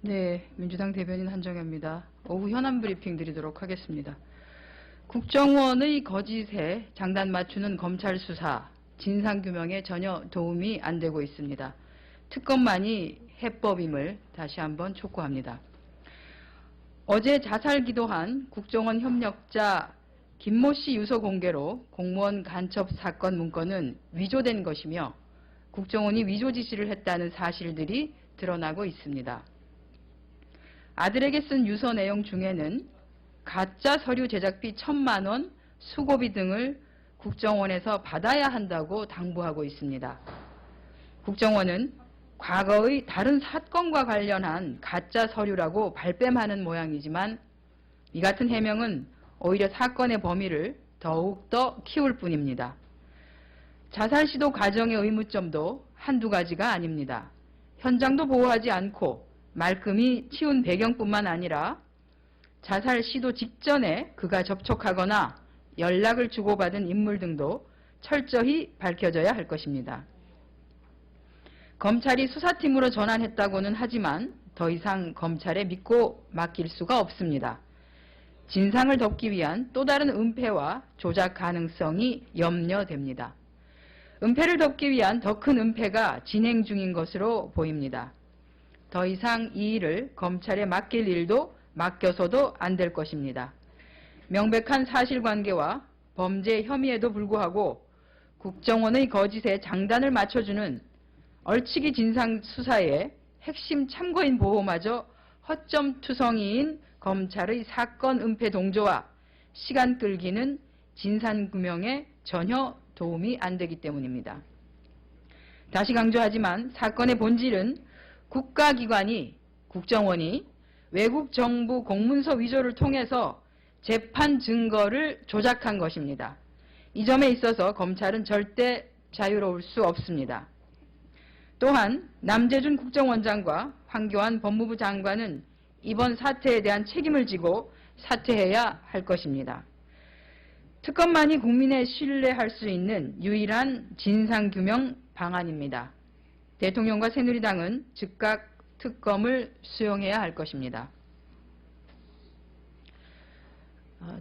네, 민주당 대변인 한정혜입니다. 오후 현안 브리핑 드리도록 하겠습니다. 국정원의 거짓에 장단 맞추는 검찰 수사, 진상규명에 전혀 도움이 안 되고 있습니다. 특검만이 해법임을 다시 한번 촉구합니다. 어제 자살 기도한 국정원 협력자 김모 씨 유서 공개로 공무원 간첩 사건 문건은 위조된 것이며 국정원이 위조 지시를 했다는 사실들이 드러나고 있습니다. 아들에게 쓴 유서 내용 중에는 가짜 서류 제작비 1,000만 원, 수고비 등을 국정원에서 받아야 한다고 당부하고 있습니다. 국정원은 과거의 다른 사건과 관련한 가짜 서류라고 발뺌하는 모양이지만 이 같은 해명은 오히려 사건의 범위를 더욱더 키울 뿐입니다. 자살 시도 과정의 의무점도 한두 가지가 아닙니다. 현장도 보호하지 않고 말끔히 치운 배경뿐만 아니라 자살 시도 직전에 그가 접촉하거나 연락을 주고받은 인물 등도 철저히 밝혀져야 할 것입니다. 검찰이 수사팀으로 전환했다고는 하지만 더 이상 검찰에 믿고 맡길 수가 없습니다. 진상을 덮기 위한 또 다른 은폐와 조작 가능성이 염려됩니다. 은폐를 덮기 위한 더 큰 은폐가 진행 중인 것으로 보입니다. 더 이상 이 일을 검찰에 맡길 일도 맡겨서도 안 될 것입니다. 명백한 사실관계와 범죄 혐의에도 불구하고 국정원의 거짓에 장단을 맞춰주는 얼치기 진상수사의 핵심 참고인 보호마저 허점투성이인 검찰의 사건 은폐 동조와 시간 끌기는 진상규명에 전혀 도움이 안 되기 때문입니다. 다시 강조하지만 사건의 본질은 국가기관이, 국정원이 외국 정부 공문서 위조를 통해서 재판 증거를 조작한 것입니다. 이 점에 있어서 검찰은 절대 자유로울 수 없습니다. 또한 남재준 국정원장과 황교안 법무부 장관은 이번 사태에 대한 책임을 지고 사퇴해야 할 것입니다. 특검만이 국민의 신뢰할 수 있는 유일한 진상규명 방안입니다. 대통령과 새누리당은 즉각 특검을 수용해야 할 것입니다.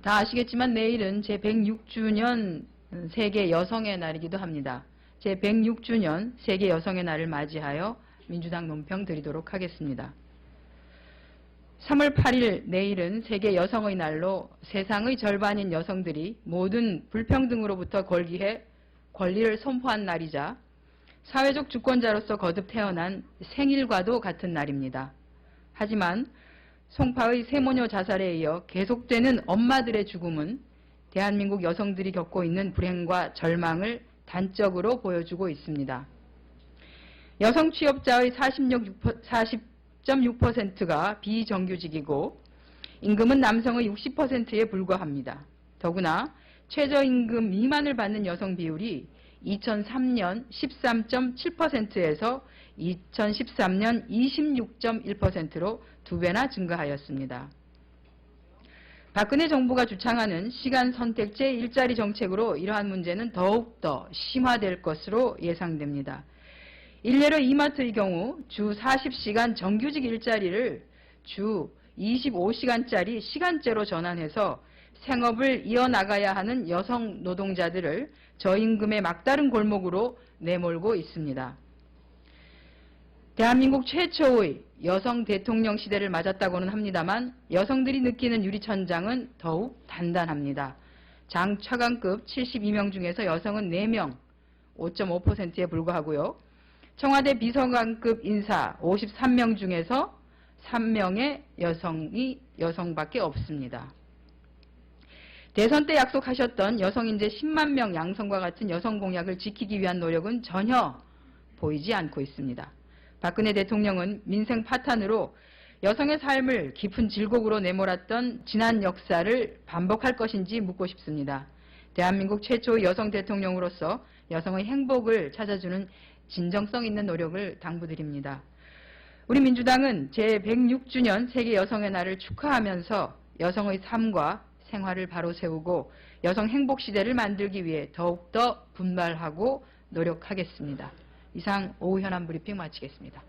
다 아시겠지만 내일은 제106주년 세계 여성의 날이기도 합니다. 제106주년 세계 여성의 날을 맞이하여 민주당 논평 드리도록 하겠습니다. 3월 8일 내일은 세계 여성의 날로 세상의 절반인 여성들이 모든 불평등으로부터 걸기해 권리를 선포한 날이자 사회적 주권자로서 거듭 태어난 생일과도 같은 날입니다. 하지만 송파의 세모녀 자살에 이어 계속되는 엄마들의 죽음은 대한민국 여성들이 겪고 있는 불행과 절망을 단적으로 보여주고 있습니다. 여성 취업자의 40.6%가 비정규직이고 임금은 남성의 60%에 불과합니다. 더구나 최저임금 미만을 받는 여성 비율이 2003년 13.7%에서 2013년 26.1%로 2배나 증가하였습니다. 박근혜 정부가 주창하는 시간 선택제 일자리 정책으로 이러한 문제는 더욱더 심화될 것으로 예상됩니다. 일례로 이마트의 경우 주 40시간 정규직 일자리를 주 25시간짜리 시간제로 전환해서 생업을 이어나가야 하는 여성 노동자들을 저임금의 막다른 골목으로 내몰고 있습니다. 대한민국 최초의 여성 대통령 시대를 맞았다고는 합니다만 여성들이 느끼는 유리천장은 더욱 단단합니다. 장 차관급 72명 중에서 여성은 4명, 5.5%에 불과하고요. 청와대 비서관급 인사 53명 중에서 3명의 여성밖에 없습니다. 대선 때 약속하셨던 여성인재 10만 명 양성과 같은 여성 공약을 지키기 위한 노력은 전혀 보이지 않고 있습니다. 박근혜 대통령은 민생 파탄으로 여성의 삶을 깊은 질곡으로 내몰았던 지난 역사를 반복할 것인지 묻고 싶습니다. 대한민국 최초의 여성 대통령으로서 여성의 행복을 찾아주는 진정성 있는 노력을 당부드립니다. 우리 민주당은 제106주년 세계 여성의 날을 축하하면서 여성의 삶과 생활을 바로 세우고 여성 행복 시대를 만들기 위해 더욱더 분발하고 노력하겠습니다. 이상 오후 현안 브리핑 마치겠습니다.